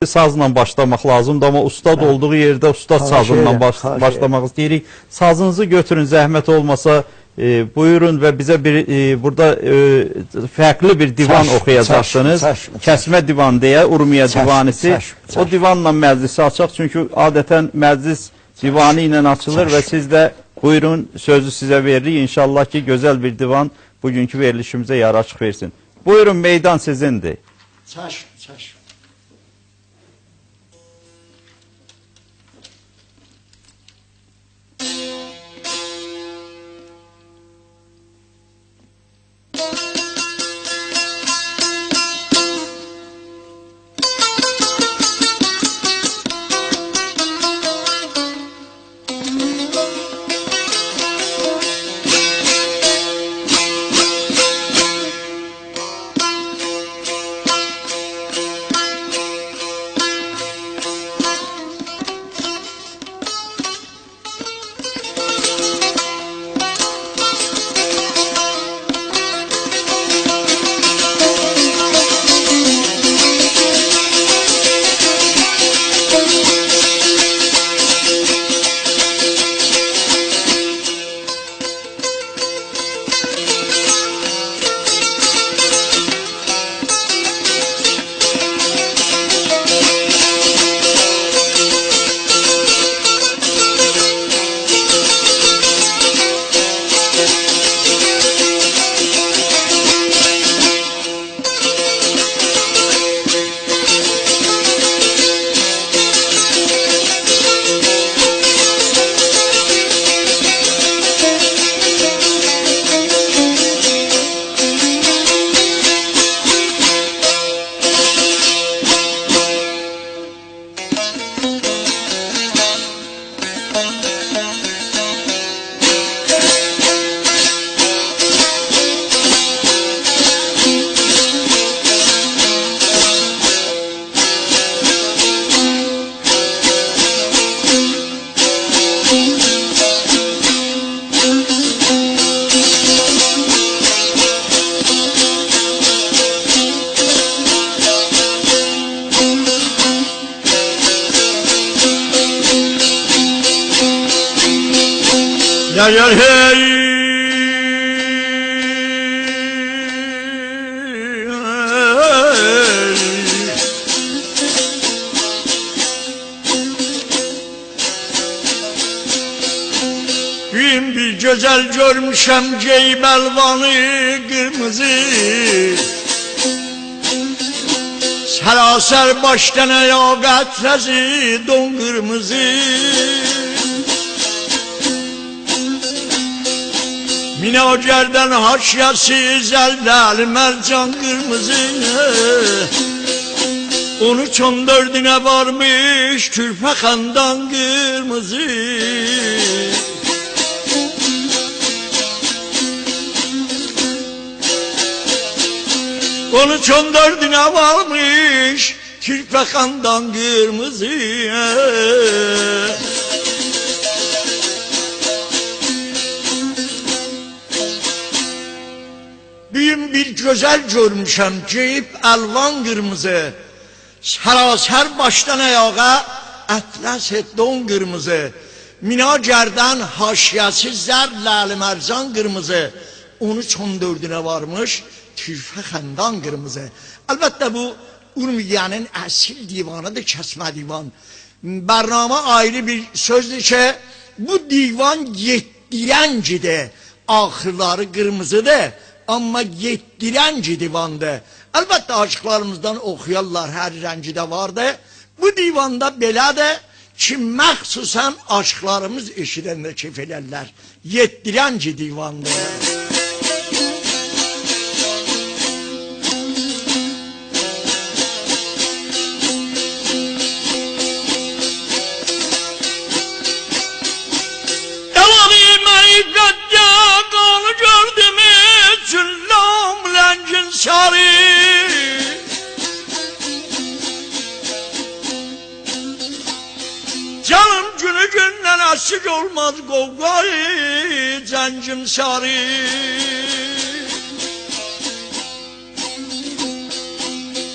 Sazla başlamaq lazımdır, amma ustad olduğu yerdə ustad sazından başlamaq istəyirik. Sazınızı götürün, zəhmət olmasa buyurun və bizə burada fərqli bir divan oxuyacaqsınız. Kəsmə divan deyə, Urmiya divanisi. O divanla məclisi açaq, çünki adətən məclis divanı ilə açılır və siz də buyurun, sözü sizə veririk. İnşallah ki, gözəl bir divan bugünkü verilişimizə yaraşıq versin. Buyurun, meydan sizindir. Çəş. Yar hey Gün bir güzel görmüşem ceyb elvanı kırmızı Seraser baştan ayağa qatrəzi don kırmızı Minacerden haşyası zeldal mercan kırmızı 13-14'üne varmış Kürfe Handan kırmızı 13-14'üne varmış Kürfe Handan kırmızı Büyüm bir güzel görmüşem ceyb elvan kırmızı Seraser baştan ayağa atlas don kırmızı Minacerden haşyası zer lal mercan kırmızı 13-14'üne varmış Kürfe Handan kırmızı Elbette bu Urmiye'nin asil divanıdır, kesme divan. Bername ayrı bir sözdür ki bu divan yetdirencidir. Ahırları kırmızıdır ama yetdirenci divandır. Elbette aşıklarımızdan okuyarlar, her renci de vardır. Bu divanda belədir ki məxsusən aşıklarımız eşidəndə keyf elərlər. Yetdirenci divandır. Canım günü günden aşık olmaz kovgayı Cencim sarı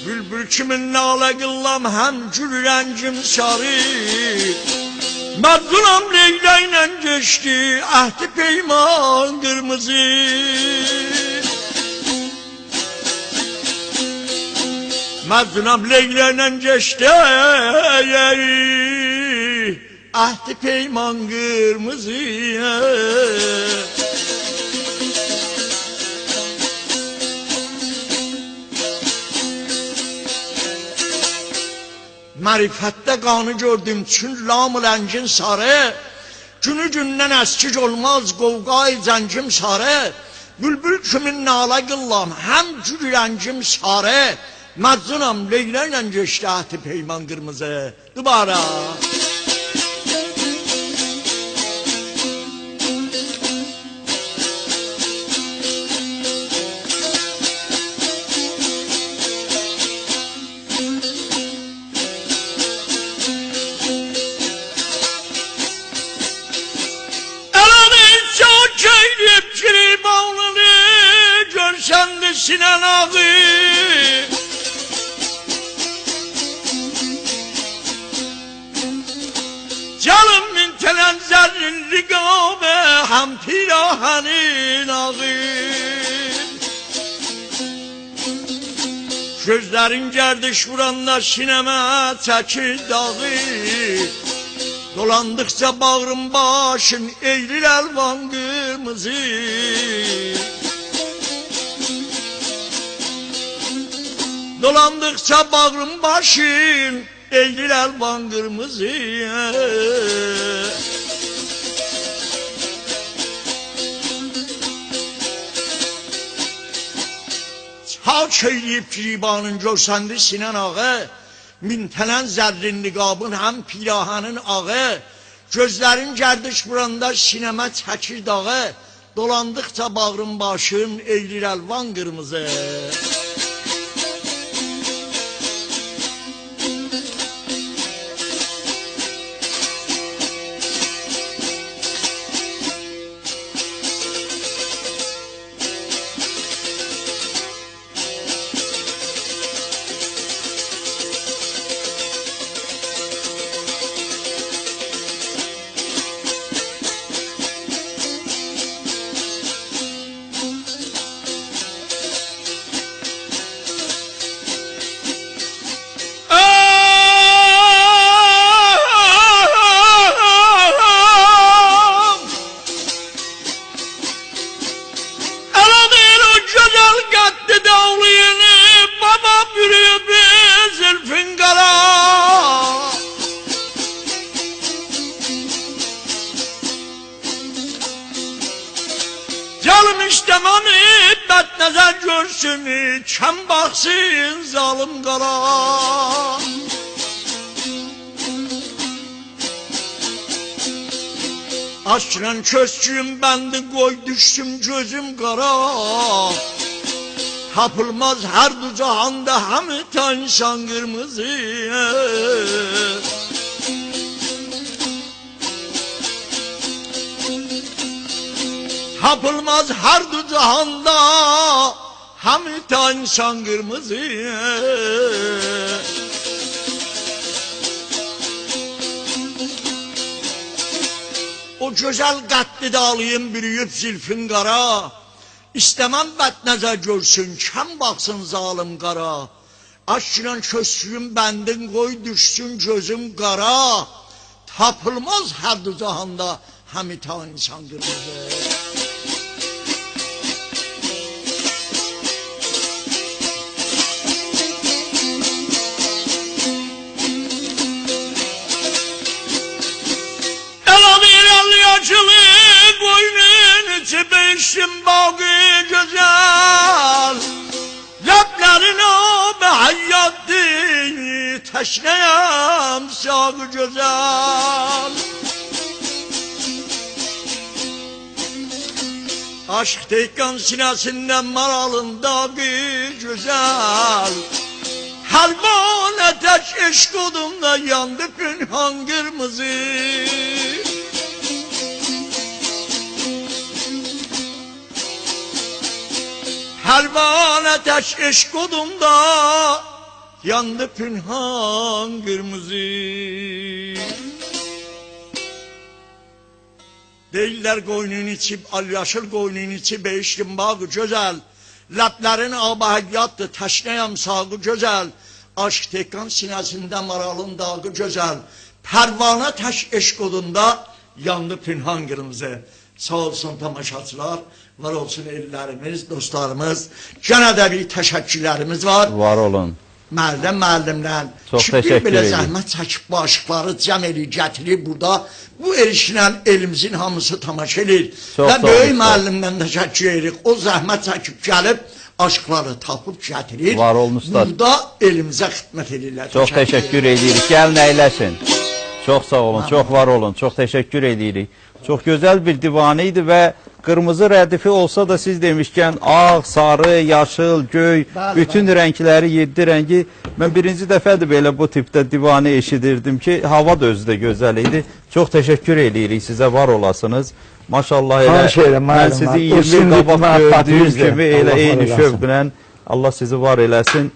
Bülbül kimin nalə qıllam, həm gül rəngim sarı. Mərdunam Leyla ilə geçdi, əhdi peyman qırmızı. Mərdunam Leyla ilə geçdi, əhdi peyman qırmızı. Marifette kanı gördüm çün lam-ı rəngin sarı. Günü gündən əskik olmaz qovqay zəncim sarı. Bülbül kimin nalə qıllam, həm gül rəngim sarı. Məzunam Leyla ilə geçdi əhdi peyman qırmızı. Dubara. Görsen Sinan ağı, canım mintelen zerrin rigame, hem pirahanın ağı. Gözlerin gerdiş vuranda sineme çəkir dağı. Dolandıkça bağrım başın eğrilir elvan kırmızı. Dolandıkça bağrım başın eğrilir elvan kırmızı. Çağ eyleyip piribanın görsəndi Sinan ağı. Mintelen zerrin niqabın hem pirahanın ağı. Gözlerin gerdiş buranda sineme çəkir dağı. Dolandıkça bağrım başın eğrilir elvan kırmızı. Canım istemem ibbet nezer görsün, çəm baksın zalim qara. Aşkla kösküm bəndi qoy düşsün gözüm qara. Tapılmaz her du cahanda hemi insan kırmızı. Tapılmaz her du cahanda hemi insan kırmızı. O güzel qatlı dağlayım bürüyüp zilfin qara. İstemem bətnəzər görsün, kəm baxsın zalim qara. Aşkla kösküyüm bəndin qoy düşsün gözüm qara. Tapılmaz hər du cahanda həmi ta insan qırmızı. Açılı boynun içi beşim bağı güzel. Leplerin abi hayattı teşneyem sağı güzel. Aşk tekkan sinesinden maralın dağı güzel. Helvan ateş eşk odumda yandı pünhan kırmızı. Helvan ateş eşk odumda yandı pünhan qırmızı. Deyirlər qoynun içib, al-yaşıl qoynun içib, eşkin bağı gözəl. Ləblərin abahəyyatdır, təşnəyəm sağı gözəl. Aşk tekkan sinəsində maralın dağı gözəl. Pərvanə təş eşq odunda yandı pünhan qırmızı. Sağ olsun tamaşaçılar, var olsun ellərimiz, dostlarımız. Gənə də bir təşəkkürlərimiz var. Var olun. Müəllimdən. Çox təşəkkür belə edirəm. zəhmət çəkib bu aşıqları cəm eləyir, gətirir burada. Bu erişinə elimizin hamısı tamaşa edir. Çox Və sağ böyük olun. müəllimdən təşəkkür edirik. O zəhmət çəkib gəlib aşıqları tapıb gətirir. Var olun ustad. Burada elimizə xidmət edirlər. Çox təşəkkür edirik. Gəlin əyləşin. Çox sağ olun, çox var olun. Çox təşəkkür edirik. Çox gözəl bir divanə idi və qırmızı rədifi olsa da siz demişkən ağ, sarı, yaşıl, göy, bütün rəngləri, 7 rəngi. Mən birinci dəfədir belə bu tipdə divanə eşidirdim ki, hava da özü də gözəl idi. Çox təşəkkür edirik sizə, var olasınız. Maşallah elə mən sizi 20 il qabaq gördüyüm kimi elə eyni şövqlə Allah sizi var eləsin.